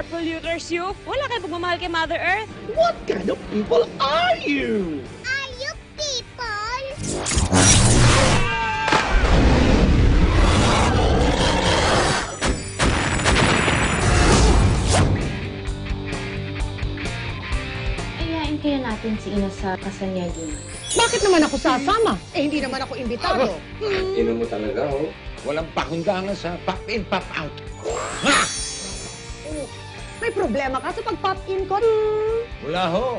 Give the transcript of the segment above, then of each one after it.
air polluters, you. Wala kayo pagmamahal kay Mother Earth. What kind of people are you? Are you people? Ayain kaya natin si Ina sa kasal niya, Gina. Bakit naman ako sasama? Eh, hindi naman ako imbitado. Inom mo talaga, oh. Walang pakundangan sa pop-in, pop-out. Ha! Oh, may problema ka sa pag-pop-in ko? Wala ho.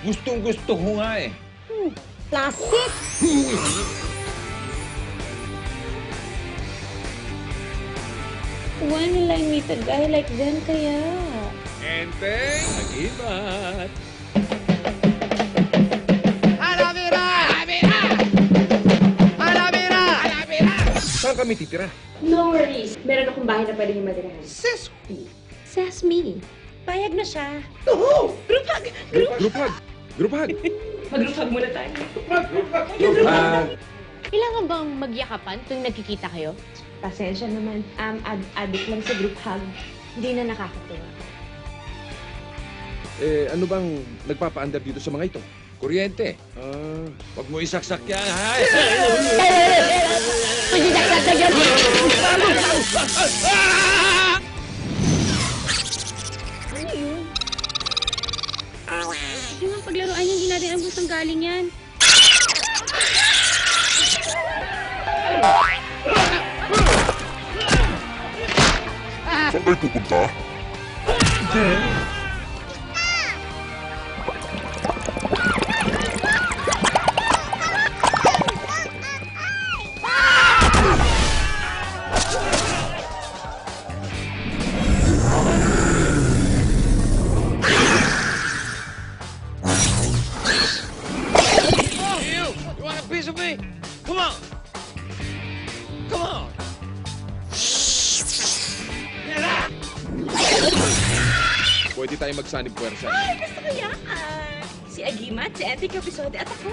Gustong-gusto ko nga eh. Plastic? When will I meet a guy like them kaya? Enteng! Nagibat! Saan kami titira? No worries. Meron akong bahay na pwede niyo matirahan. Says who? Says me. Payag na siya. Oh! Group hug! Group hug! Group hug! Mag-group hug muna tayo. Kailangan bang magyakapan tuwing nagkikita kayo? Pasensya naman. Addict lang sa group hug. Hindi na nakakatuwa. Eh, ano bang nagpapaandar dito sa mga ito? Kuryente. Huwag mo isaksak yan, ha? Ano yun? Hindi nga paglaruan yan, hindi natin ang gustong galing yan. Saan kayo pupunta? You want a piece of me? Come on! Come on! Pwede tayo magsanib puwersa. Ay, gusto ko yan. Si Agimat, si Antique Episode at ako.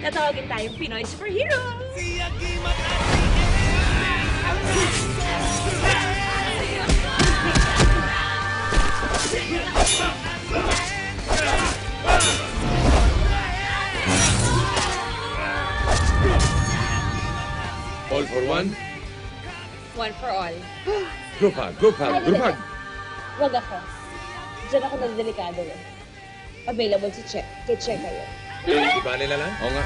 Tatawagin tayong Pinoy Superhero. Si Agimat All for one. One for all. Group hug, group hug, group hug! Wag ako. Diyan ako nagdelikado eh. Available si Che. Kay Che kayo. Ibali na lang? Oo nga.